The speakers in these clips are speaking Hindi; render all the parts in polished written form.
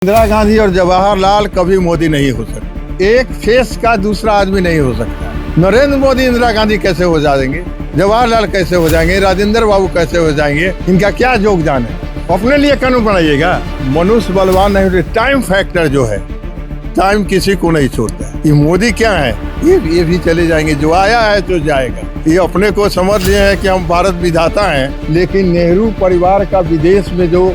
इंदिरा गांधी और जवाहरलाल कभी मोदी नहीं हो सकते। एक फेस का दूसरा आदमी नहीं हो सकता। नरेंद्र मोदी इंदिरा गांधी कैसे हो जाएंगे, जवाहरलाल कैसे हो जाएंगे, राजेंद्र बाबू कैसे हो जाएंगे, इनका क्या योगदान है। अपने लिए कानून बनाइएगा। मनुष्य बलवान नहीं, टाइम फैक्टर जो है, टाइम किसी को नहीं छोड़ता है। ये मोदी क्या है, ये भी चले जाएंगे, जो आया है तो जाएगा। ये अपने को समझ लिए हैं कि हम भारत विधाता हैं, लेकिन नेहरू परिवार का विदेश में जो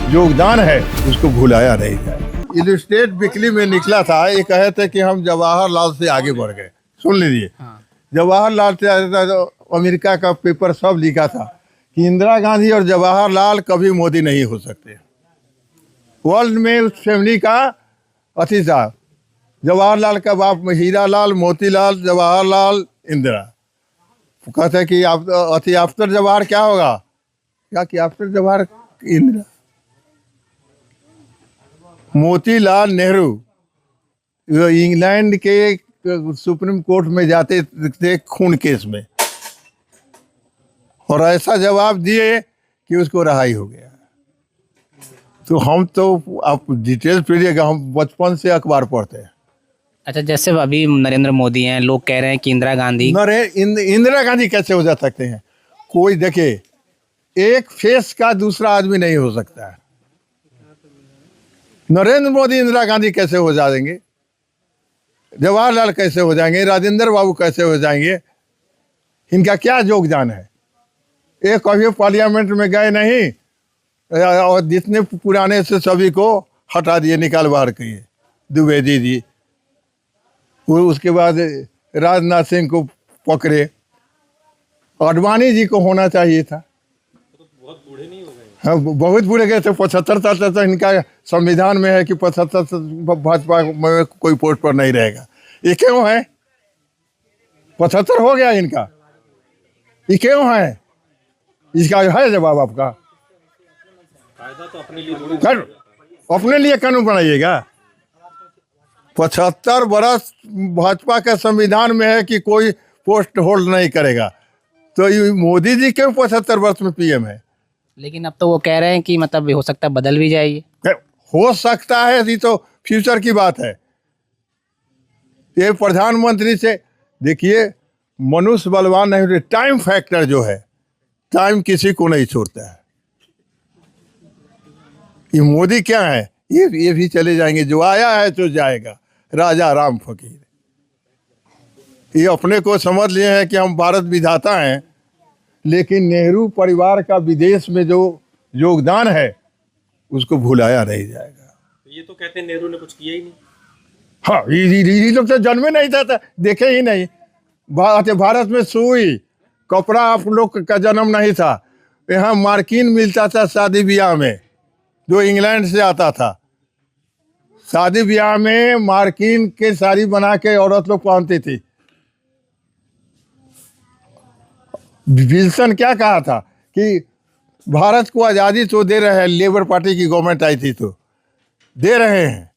योगदान है उसको भुलाया नहीं जाए। इलस्ट्रेट वीकली में निकला था, ये कहे थे कि हम जवाहरलाल से आगे बढ़ गए। सुन लीजिए, जवाहरलाल से अमेरिका का पेपर सब लिखा था कि इंदिरा गांधी और जवाहरलाल कभी मोदी नहीं हो सकते। वर्ल्ड में उस फैमिली का अति था। जवाहरलाल का बाप हीरालाल, मोतीलाल, जवाहरलाल, इंदिरा। कहते कि आप अति आफ्टर जवाहर क्या होगा, क्या कि आफ्टर जवाहर इंदिरा। मोतीलाल नेहरू इंग्लैंड के सुप्रीम कोर्ट में जाते थे खून केस में, और ऐसा जवाब दिए कि उसको रिहाई हो गया। तो हम तो आप डिटेल्स पढ़िएगा, हम बचपन से अखबार पढ़ते हैं। अच्छा, जैसे अभी नरेंद्र मोदी हैं, लोग कह रहे हैं कि इंदिरा गांधी इंदिरा गांधी कैसे हो जा सकते हैं। कोई देखे, एक फेस का दूसरा आदमी नहीं हो सकता है। नरेंद्र मोदी इंदिरा गांधी कैसे हो जाएंगे, जवाहरलाल कैसे हो जाएंगे, राजेंद्र बाबू कैसे हो जाएंगे, इनका क्या योगदान है। ये कभी पार्लियामेंट में गए नहीं, और जितने पुराने से सभी को हटा दिए, निकाल बाहर किए। द्विवेदी जी, उसके बाद राजनाथ सिंह को पकड़े। आडवाणी जी को होना चाहिए था। बहुत बूढ़े नहीं हो गए? हाँ, बहुत बुरे गए थे। 75 साल तक इनका संविधान में है कि 75 भाजपा में कोई पोस्ट पर नहीं रहेगा। ये क्यों है? 75 हो गया इनका, ये क्यों है? इसका है जवाब आपका? कायदा तो अपने लिए अपने लिए कानून बनाइएगा। 75 बरस भाजपा के संविधान में है कि कोई पोस्ट होल्ड नहीं करेगा, तो ये मोदी जी क्यों 75 वर्ष में पीएम है? लेकिन अब तो वो कह रहे हैं कि मतलब हो सकता है बदल भी जाइए। हो सकता है, ये तो फ्यूचर की बात है। ये प्रधानमंत्री से देखिए, मनुष्य बलवान नहीं, टाइम फैक्टर जो है, टाइम किसी को नहीं छोड़ता है। ये मोदी क्या है, ये भी चले जाएंगे, जो आया है तो जाएगा। राजा राम फकीर, ये अपने को समझ लिए हैं कि हम भारत विधाता हैं, लेकिन नेहरू परिवार का विदेश में जो योगदान है उसको भुलाया नहीं जाएगा। ये तो कहते हैं नेहरू ने कुछ किया ही नहीं। हाँ, ये लोग तो जन्मे नहीं था, देखे ही नहीं। भारत में सुई कपड़ा आप लोग का जन्म नहीं था। यहाँ मार्किन मिलता था शादी ब्याह में, जो इंग्लैंड से आता था। शादी ब्याह में मार्किन के साड़ी बना के औरत लोग पहनती थी। विल्सन क्या कहा था कि भारत को आज़ादी तो दे रहे हैं, लेबर पार्टी की गवर्नमेंट आई थी तो दे रहे हैं,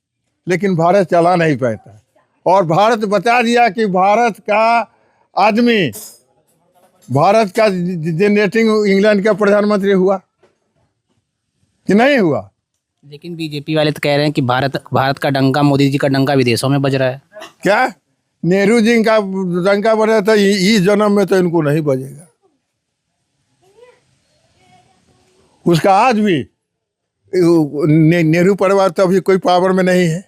लेकिन भारत चला नहीं पाता। और भारत बता दिया कि भारत का आदमी, भारत का जनरेटिंग इंग्लैंड का प्रधानमंत्री हुआ कि नहीं हुआ। लेकिन बीजेपी वाले तो कह रहे हैं कि भारत का डंका, मोदी जी का डंका विदेशों में बज रहा है। क्या नेहरू जी का डंका बजा था, इस जन्म में तो इनको नहीं बजेगा। उसका आज भी नेहरू परिवार तो अभी कोई पावर में नहीं है,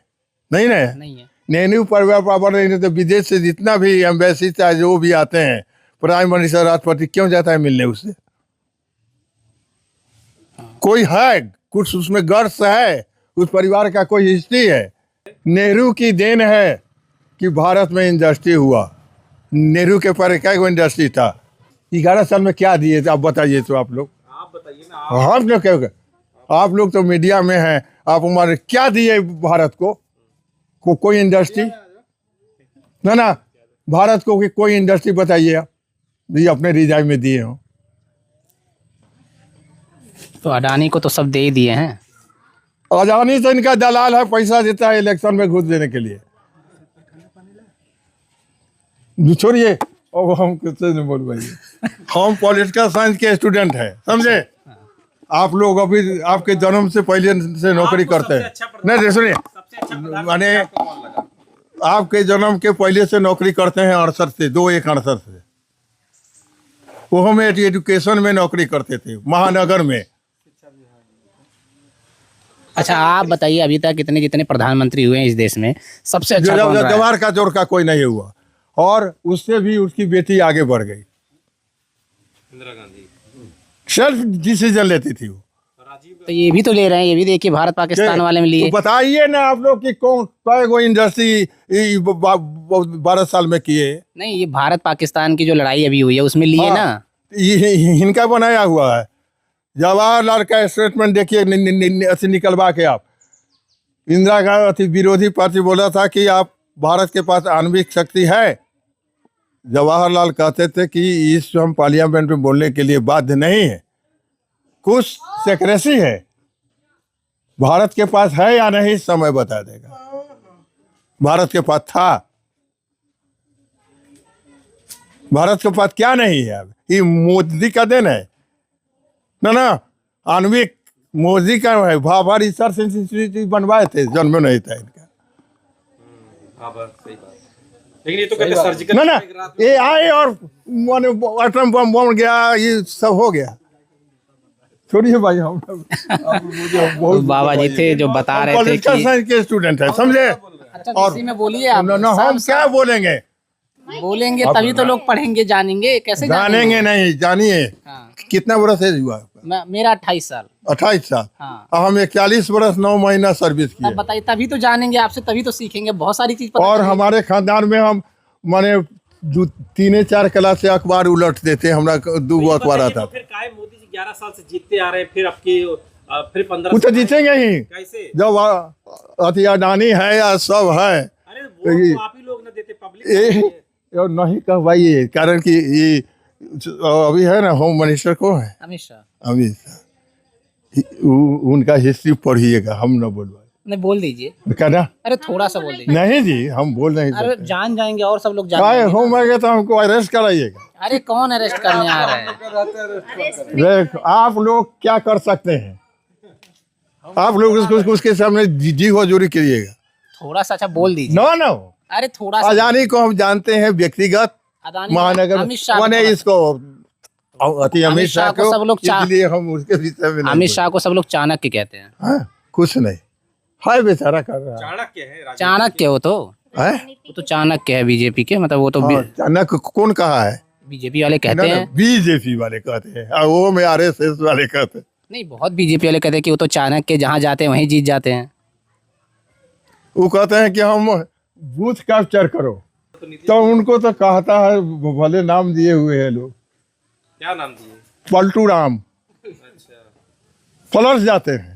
नहीं है। नेहरू परिवार पावर नहीं, तो विदेश से जितना भी एम्बेसी चाहे जो भी आते हैं, प्राइम मिनिस्टर, राष्ट्रपति क्यों जाता है मिलने उससे? कोई है, कुछ उसमें गर्स है, उस परिवार का कोई हिस्ट्री है। नेहरू की देन है कि भारत में इंडस्ट्री हुआ। नेहरू के पर क्या इंडस्ट्री था? 11 साल में क्या दिए थे आप बताइए। तो आप लोग, आप बताइए ना। हम लोग क्या, आप लोग तो मीडिया में हैं, आप हमारे क्या दिए भारत को? कोई इंडस्ट्री ना, भारत को कोई इंडस्ट्री बताइए आप, ये अपने रिजाइन में दिए हो। तो अडानी को तो सब दे ही दिए हैं। अडानी तो इनका दलाल है, पैसा देता है इलेक्शन में घुस देने के लिए। छोड़िए, और हम किससे नहीं बोल भाई, हम पॉलिटिकल साइंस के स्टूडेंट हैं, समझे। आप लोग अभी आपके जन्म से पहले से नौकरी आपको करते सबसे हैं। अच्छा प्रधान- नहीं सुनिए, सबसे अच्छा प्रधानमंत्री माने आपको कौन लगा? आपके जन्म के पहले से नौकरी करते हैं 68 से 2 1 68 से। वो हम एजुकेशन में नौकरी करते थे महानगर में। अच्छा आप बताइए, अभी तक कितने जितने प्रधानमंत्री हुए हैं इस देश में, सबसे अच्छा कौन रहा है? जवाहर का जोर का कोई नहीं हुआ, और उससे भी उसकी बेटी आगे बढ़ गई। इंदिरा गांधी, सेल्फ डिसीजन लेती थी वो। राजीव तो ये भी तो ले रहे हैं, ये भी देखिए भारत पाकिस्तान वाले में लिए। तो बताइए ना आप लोग कि कौन कई गो इंडस्ट्री 12 साल में किए। नहीं, ये भारत पाकिस्तान की जो लड़ाई अभी हुई है उसमें लिए हाँ, ना। ये इनका बनाया हुआ है। जवाहरलाल का स्टेटमेंट देखिए ऐसे निकलवा के आप। इंदिरा गांधी विरोधी पार्टी बोला था कि आप भारत के पास आणविक शक्ति है। जवाहरलाल कहते थे कि इस हम पार्लियामेंट में बोलने के लिए बाध्य नहीं है, कुछ सेक्रेसी है। भारत के पास है या नहीं समय बता देगा। भारत के पास था, भारत के पास क्या नहीं है। अब ये मोदी का देन है ना, आणविक मोदी का है। भाभा रिसर्च इंस्टीट्यूट बनवाए थे, जन्म नहीं था इनका। हाँ बस सही बात। लेकिन ये तो कहते सर्जिकल ना ये आए और माने एटम बम बन गया, ये सब हो गया। छोड़िए भाई, हम बाबा जी थे जो बता रहे थे पॉलिटिकल कि साइंस के स्टूडेंट है, समझे। अच्छा और- इसी में बोलिए आप। ना हम क्या बोलेंगे, बोलेंगे तभी तो लोग पढ़ेंगे, जानेंगे। कैसे जानेंगे नहीं। जानिए हाँ। कितना बरस एज हुआ आपका? मेरा 28 साल। 28 साल। हाँ। और हम 41 बरस 9 महीना सर्विस किए। तब बताइए, तभी तो जानेंगे आपसे, तभी तो सीखेंगे बहुत सारी चीज पता और चलेगी। हमारे खानदान में हम माने 3 4 क्लास से अखबार उलट देते। हमरा 2 अखबार आता तो फिर काहे मोदी जी 11 साल से जीतते आ रहे हैं, फिर आपकी फिर 15 वो तो जीतेंगे ही कैसे? जब अति अडानी है या सब है। अरे वो तो आप ही लोग ना देते, पब्लिक ये और नहीं कहवाइए, कारण कि ये अभी है ना होम मिनिस्टर को है अमित शाह। अमित शाह, उनका हिस्ट्री पढ़िएगा, हम न बोलवाए। नहीं बोल दीजिए। कहना अरे थोड़ा सा बोल दीजिए। नहीं जी, हम बोल नहीं अरे सकते। जान जाएंगे और सब लोग जान काहे जाएंगे। होम आएगा तो हमको अरेस्ट कराइएगा। अरे कौन अरेस्ट करने आ रहा है? देख आप लोग क्या कर सकते हैं, आप लोग उसके सामने जी हजूरी करिएगा। थोड़ा सा अच्छा बोल दीजिए। नो नो, अरे थोड़ा सा। अडानी को हम जानते हैं व्यक्तिगत, अडानी महानगर अमित शाह माने को- इसको अमित शाह को सब लोग इसलिए हम उसके विषय में नहीं अमित शाह को सब लोग चाणक्य कहते हैं। बोले। हाँ, कुछ नहीं है, बेचारा कर रहा है। चाणक्य है राजीव। चाणक्य वो तो हैं? वो तो चाणक्य है बीजेपी के, मतलब वो तो हाँ, चाणक्य कौन कहा है? बीजेपी वाले कहते हैं। बीजेपी वाले कहते हैं, और वो में आरएसएस वाले कहते हैं। नहीं, बहुत बीजेपी वाले कहते हैं कि वो तो चाणक्य जहाँ जाते हैं वहीं जीत जाते हैं। वो कहते हैं कि हम बूथ कैप्चर करो, तो उनको तो कहता है, भले नाम दिए हुए हैं लोग, क्या नाम दिए? पलटू राम, अच्छा, पलट जाते हैं।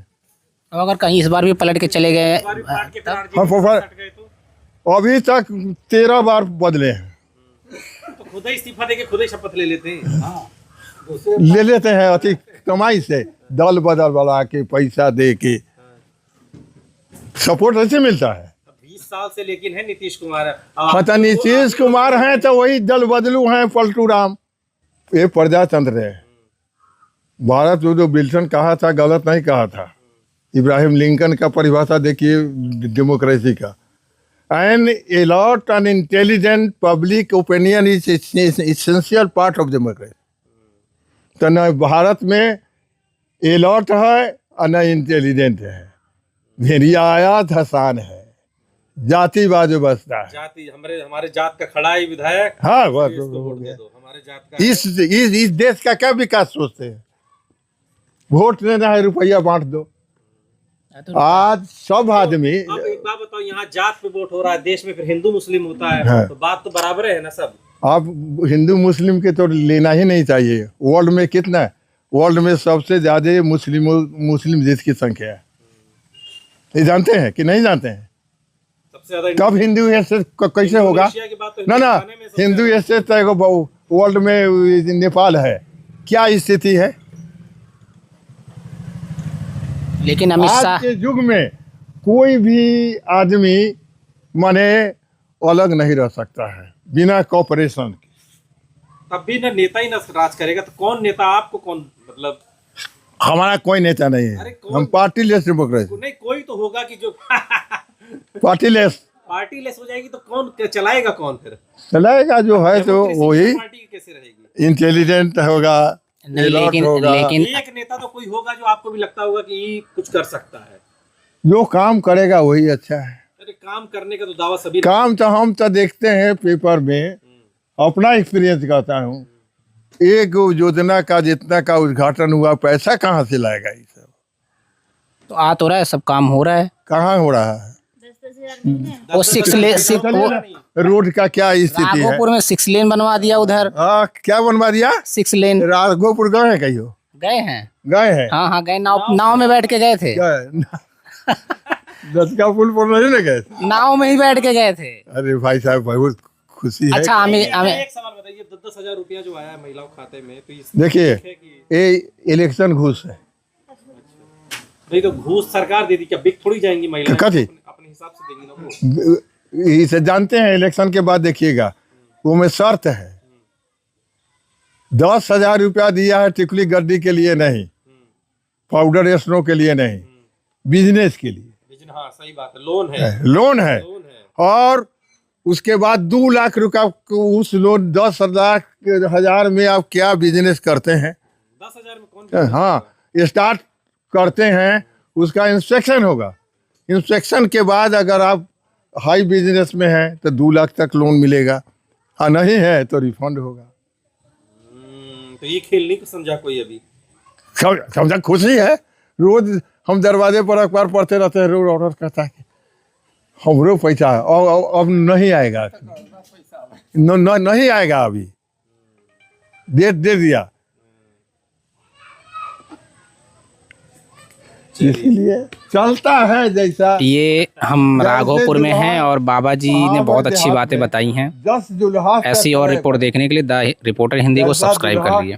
और अगर कहीं इस बार भी पलट के चले गए, बारी फाड़ के हाँ, हट गए तो अभी तक 13 बार बदले हैं। खुद ही इस्तीफा देके खुद ही शपथ ले लेते हैं। ले लेते हैं अति कमाई से, दल बदल वाला के पैसा दे के सपोर्ट ऐसे मिलता है। 20 साल से लेकिन है नीतीश कुमार। पता नीतीश कुमार हैं तो वही दल बदलू हैं, पलटू राम। ये प्रजातंत्र है। भारत जो विल्सन कहा था गलत नहीं कहा था। इब्राहिम लिंकन का परिभाषा देखिए डेमोक्रेसी का, an a lot an intelligent public opinion is essential part of democracy. तो न भारत में ए लॉट है और न इंटेलिजेंट है, भेड़िया धसान है, जातिवाद बसता है। जाति हमारे जात का खड़ा ही विधायक। हाँ बस इसको वोट दे दो, हमारे जात का। इस देश का क्या विकास सोचते हैं? वोट देना है, रुपया बांट दो। आज सब आदमी अब एक बात बताओ, यहाँ जात पे वोट हो रहा है, देश में फिर हिंदू मुस्लिम होता है। हाँ। तो बात तो बराबर है ना सब। आप हिंदू मुस्लिम के तो लेना ही नहीं चाहिए। वर्ल्ड में कितना है? वर्ल्ड में सबसे ज्यादा मुस्लिम देश की संख्या है। ये जानते हैं कि नहीं जानते हैं? सबसे ज्यादा कब हिंदू स्टेट कैसे होगा? इंडोनेशिया की बात तो ना ना, हिंदुस्तान में सबसे हिंदू ज्यादा- स्टेट तो वर्ल्ड में नेपाल है। क्या स्थिति है लेकिन अमित आज शाह के युग में? कोई भी आदमी माने अलग नहीं रह सकता है बिना कॉपरेशन के। तब भी ना नेता ही ना राज करेगा तो कौन नेता? आपको कौन मतलब हमारा कोई नेता नहीं अरे है, कौन? हम पार्टी लेस डेमोक्रेसी, नहीं कोई तो होगा कि जो पार्टी लेस पार्टी लेस हो जाएगी तो कौन चलाएगा कौन फिर? चलाएगा जो है तो डेमोक्रेसी वही पार्टी कैसे रहेगी? इंटेलिजेंट होगा, नहीं, अलर्ट होगा, लेकिन एक नेता तो कोई होगा जो आपको भी लगता होगा कि ये कुछ कर सकता है। जो काम करेगा वही अच्छा है। अरे काम करने का तो दावा सभी काम तो हम तो देखते हैं पेपर में, अपना एक्सपीरियंस कहता हूँ, एक योजना का जितना का उद्घाटन हुआ पैसा कहाँ से लाएगा ये सब? तो आ तो रहा है, सब काम हो रहा है। कहाँ हो रहा है? वो रोड का क्या स्थिति है? राघोपुर में 6 लेन बनवा दिया उधर, क्या बनवा दिया? 6 लेन। राघोपुर गए हैं कहियो? गए हैं, गए हैं? हाँ हाँ गए, नाव में बैठ के गए थे, गए दस का पुल पर नहीं ना गए? नाव में ही बैठ के गए थे। अरे भाई साहब बहुत खुशी है। अच्छा हमें एक सवाल बताइए, 10,000 रुपया जो आया है महिलाओं के खाते में, तो इस देखिए है कि ये इलेक्शन घूस है। नहीं तो घूस सरकार दे दी, क्या बिक थोड़ी जाएंगी महिलाएं? कथी? अपने हिसाब से देंगी ना वो। इसे जानते हैं, इलेक्शन के बाद देखिएगा वो में शर्त है, 10,000 रुपया दिया है टिकुली गड्डी के लिए नहीं, पाउडर स्नो के लिए नहीं, बिजनेस के लिए। हाँ सही बात है, लोन है, लोन है। लोन है। और उसके बाद 2 लाख रुपया उस लोन 10,000 में आप क्या बिजनेस करते हैं? 10,000 में कौन? हाँ स्टार्ट करते हैं, उसका इंस्पेक्शन होगा, इंस्पेक्शन के बाद अगर आप हाई बिजनेस में हैं तो 2 लाख तक लोन मिलेगा, हाँ नहीं है तो रिफंड होगा। तो ये खेल नहीं समझा कोई अभी? समझा, खुशी है। रोज हम दरवाजे पर अखबार पढ़ते रहते हैं, रोज ऑर्डर करता है कि हमरो पैसा है, और अब नहीं आएगा, नहीं आएगा, अभी डेट दे दिया, इसलिए चलता है जैसा। ये हम राघोपुर में हैं और बाबा जी ने बहुत अच्छी बातें बताई हैं। 10 जुलहा ऐसी और रिपोर्ट देखने के लिए द रिपोर्टर हिंदी को सब्सक्राइब कर लीजिए।